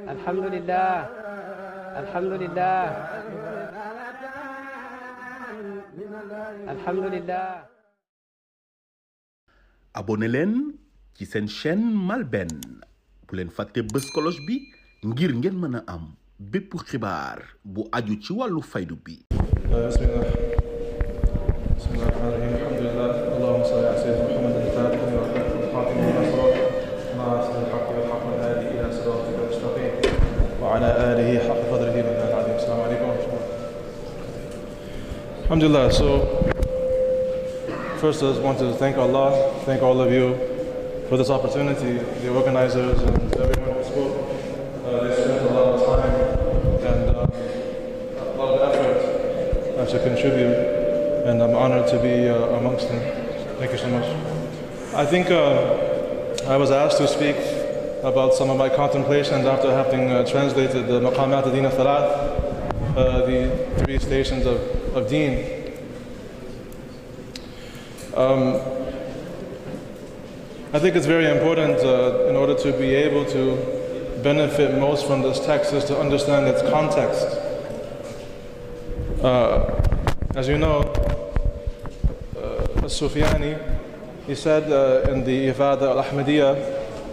Alhamdulillah. Alhamdulillah. Alhamdulillah. abonné leen ci seen chaîne MALBN bu leen fàtte bës cloche bi ngir ngeen mën a am bépp xibaar bu aju ci wàllu faydu bi. bismillah bismillahir rahmanir rahim allahumma salli ala sayyidina muhammadin al-fatih wa al-khatim lima sabaq nasir al-haqq wal haqq wal hadi ila siratika al-mustaqim wa ala alihi haqqa qadrihi wa al-azim. Assalamu alaykum wa rahmatullah. Alhamdulillah. So first, I just want to thank Allah, thank all of you for this opportunity, the organizers and everyone who spoke. They spent a lot of time and a lot of effort to contribute, and I'm honored to be amongst them. Thank you so much. I think I was asked to speak about some of my contemplations after having translated the Maqamat al-Din al-Thalath, the 3 stations of Deen. I think it's very important in order to be able to benefit most from this text is to understand its context. As you know, As-Sufyani, he said in the Ifada al-Ahmadiyya,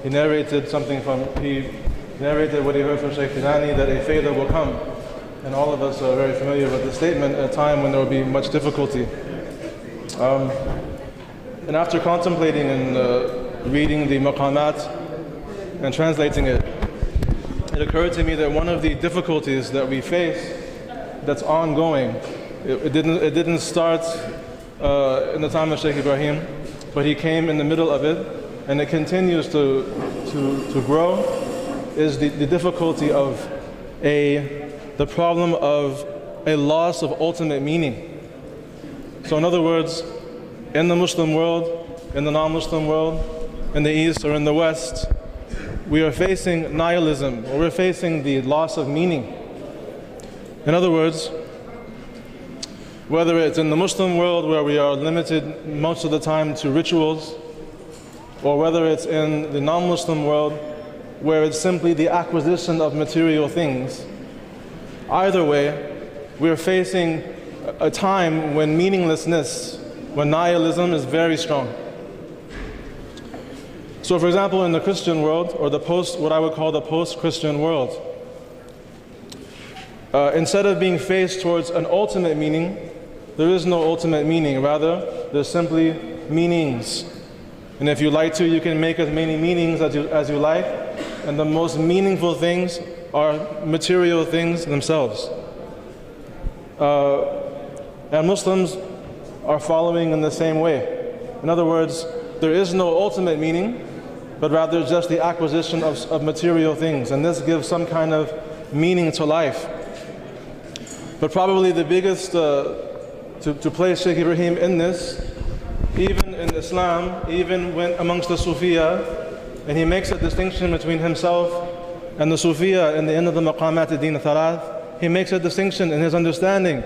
he narrated what he heard from Shaykh Tijani, that a failure will come. And all of us are very familiar with the statement at a time when there will be much difficulty. And after contemplating and reading the maqamat and translating it, it occurred to me that one of the difficulties that we face that's ongoing, it didn't start in the time of Shaykh Ibrahim, but he came in the middle of it, and it continues to grow, is the difficulty of the problem of a loss of ultimate meaning. So in other words, in the Muslim world, in the non-Muslim world, in the East or in the West, we are facing nihilism, or we're facing the loss of meaning. In other words, whether it's in the Muslim world where we are limited most of the time to rituals, or whether it's in the non-Muslim world where it's simply the acquisition of material things, either way, we're facing a time when meaninglessness, when nihilism is very strong. So for example, in the Christian world, or what I would call the post-Christian world, instead of being faced towards an ultimate meaning, there is no ultimate meaning. Rather, there's simply meanings. And if you like to, you can make as many meanings as you like, and the most meaningful things are material things themselves. And Muslims are following in the same way. In other words, there is no ultimate meaning, but rather just the acquisition of material things, and this gives some kind of meaning to life. But probably the biggest, to place Shaykh Ibrahim in this, even in Islam, even when amongst the Sufiya, and he makes a distinction between himself and the Sufiya in the end of the Maqamat al-Din al-Thalath, he makes a distinction in his understanding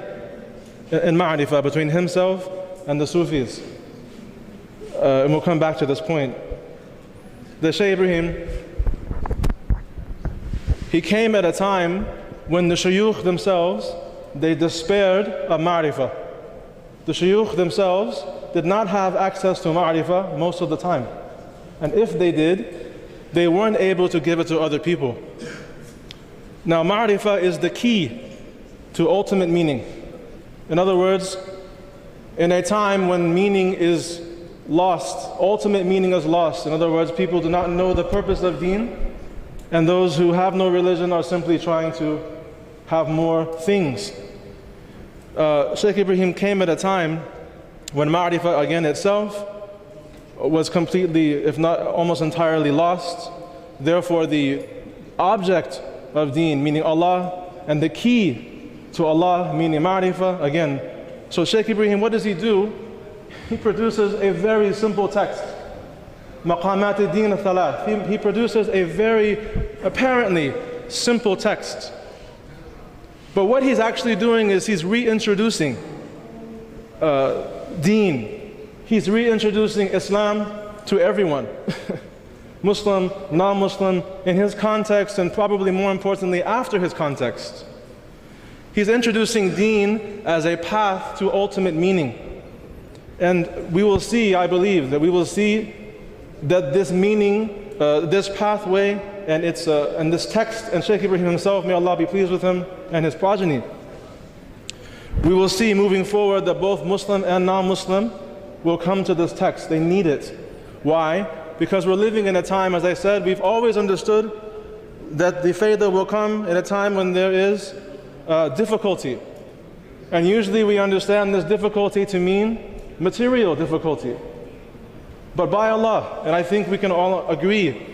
in Ma'rifah between himself and the Sufis. And we'll come back to this point. The Shaykh Ibrahim, he came at a time when the shuyukh themselves, they despaired of Ma'rifah. The shuyukh themselves did not have access to Ma'rifah most of the time. And if they did, they weren't able to give it to other people. Now Ma'rifah is the key to ultimate meaning. In other words, in a time when meaning is lost, ultimate meaning is lost. In other words, people do not know the purpose of deen, and those who have no religion are simply trying to have more things. Shaykh Ibrahim came at a time when Ma'rifah again itself was completely, if not almost entirely lost. Therefore the object of deen, meaning Allah, and the key to Allah, meaning Ma'rifah, again. So Shaykh Ibrahim, what does he do? He produces a very simple text, Maqamat al-Din al-Thalath. He produces a very apparently simple text. But what he's actually doing is he's reintroducing deen. He's reintroducing Islam to everyone. Muslim, non-Muslim, in his context, and probably more importantly after his context. He's introducing deen as a path to ultimate meaning. And we will see, I believe, that we will see that this meaning, this pathway, and this text, and Shaykh Ibrahim himself, may Allah be pleased with him, and his progeny, we will see moving forward that both Muslim and non-Muslim will come to this text. They need it. Why? Because we're living in a time, as I said, we've always understood that the fayda will come in a time when there is difficulty. And usually we understand this difficulty to mean material difficulty. But by Allah, and I think we can all agree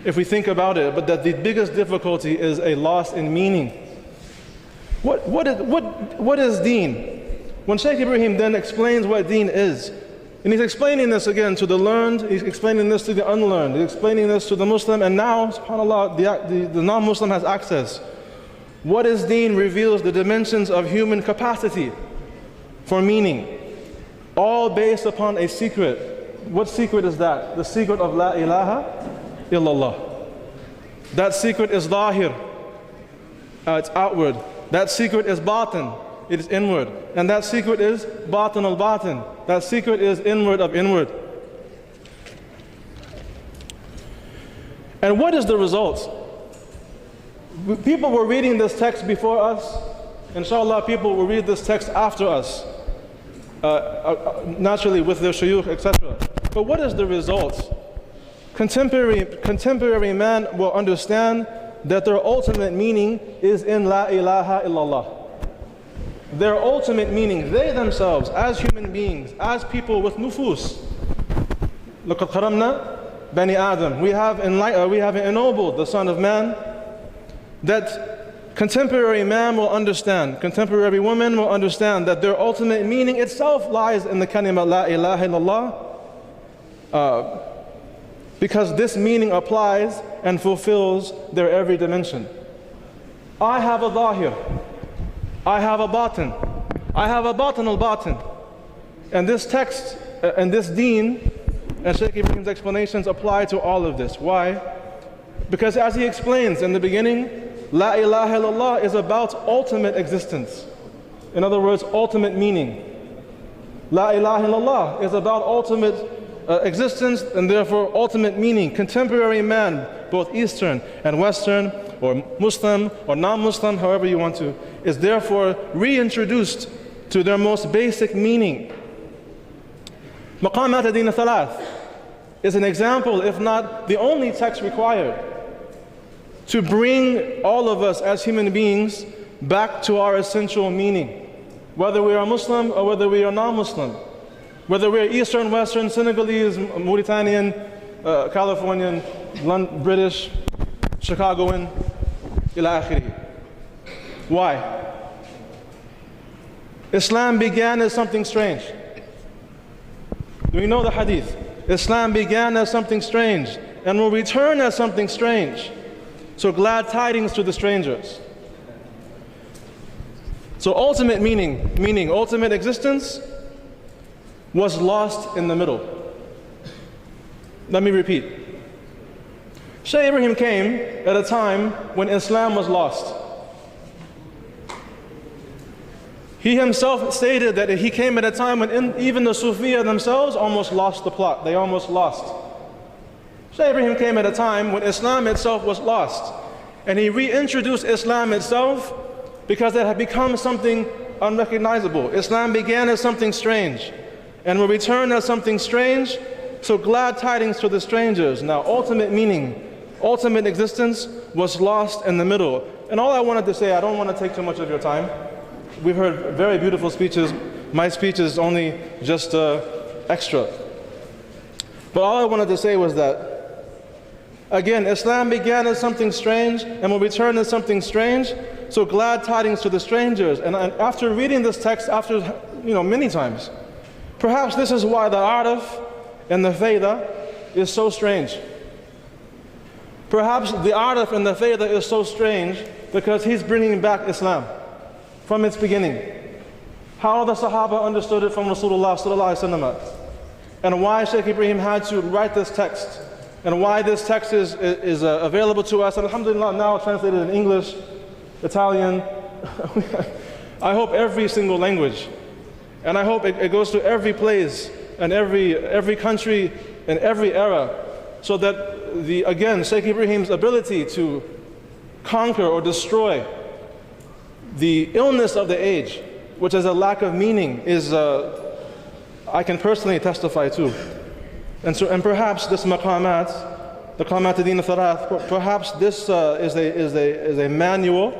if we think about it, but that the biggest difficulty is a loss in meaning. What is deen? When Shaykh Ibrahim then explains what deen is, and he's explaining this again to the learned, he's explaining this to the unlearned, he's explaining this to the Muslim, and now, subhanAllah, the non-Muslim has access. What is deen reveals the dimensions of human capacity for meaning, all based upon a secret. What secret is that? The secret of La ilaha illallah. That secret is zahir, it's outward. That secret is batin, it is inward. And that secret is batin al-batin. That secret is inward of inward. And what is the result? People were reading this text before us. Inshallah, people will read this text after us. Naturally with their shuyukh, etc. But what is the result? Contemporary man will understand that their ultimate meaning is in La ilaha illallah. Their ultimate meaning, they themselves, as human beings, as people with nufus. لَقَدْ قَرَمْنَا Bani Adam. We have ennobled the Son of Man, that contemporary man will understand, contemporary woman will understand that their ultimate meaning itself lies in the kalima La ilaha illallah, because this meaning applies and fulfills their every dimension. I have a zahir, I have a batin, I have a batin al-batin. And this text and this deen and Shaykh Ibrahim's explanations apply to all of this. Why? Because as he explains in the beginning, La ilaha illallah is about ultimate existence. In other words, ultimate meaning. La ilaha illallah is about ultimate existence and therefore ultimate meaning. Contemporary man, both Eastern and Western, or Muslim or non-Muslim, however you want to, is therefore reintroduced to their most basic meaning. Maqamat ad-din thalath is an example, if not the only text required, to bring all of us as human beings back to our essential meaning, whether we are Muslim or whether we are non-Muslim. Whether we're Eastern, Western, Senegalese, Mauritanian, Californian, British, Chicagoan, ila akhiri. Why? Islam began as something strange. Do we know the hadith? Islam began as something strange and will return as something strange. So glad tidings to the strangers. So ultimate meaning ultimate existence, was lost in the middle. Let me repeat. Shaykh Ibrahim came at a time when Islam was lost. He himself stated that he came at a time when even the Sufiya themselves almost lost the plot. They almost lost. Shaykh Ibrahim came at a time when Islam itself was lost. And he reintroduced Islam itself because it had become something unrecognizable. Islam began as something strange and will return as something strange, so glad tidings to the strangers. Now, ultimate meaning, ultimate existence was lost in the middle. And all I wanted to say, I don't want to take too much of your time. We've heard very beautiful speeches. My speech is only just extra. But all I wanted to say was that, again, Islam began as something strange and will return as something strange, so glad tidings to the strangers. And after reading this text, many times, perhaps this is why the arif and the fayda is so strange. Perhaps the arif and the fayda is so strange because he's bringing back Islam from its beginning. How the Sahaba understood it from Rasulullah sallallahu alaihi wasallam, and why Shaykh Ibrahim had to write this text and why this text is available to us. And alhamdulillah, now translated in English, Italian, I hope every single language. And I hope it goes to every place and every country and every era, so that again, Sheikh Ibrahim's ability to conquer or destroy the illness of the age, which is a lack of meaning, is I can personally testify to. And perhaps this maqamat, the Maqamat ad-Din al-Thalath, perhaps this is a manual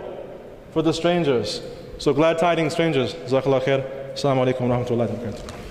for the strangers. So glad tidings, strangers. Jazakallah khair. Assalamu alaikum wa rahmatullahi wa barakatuh.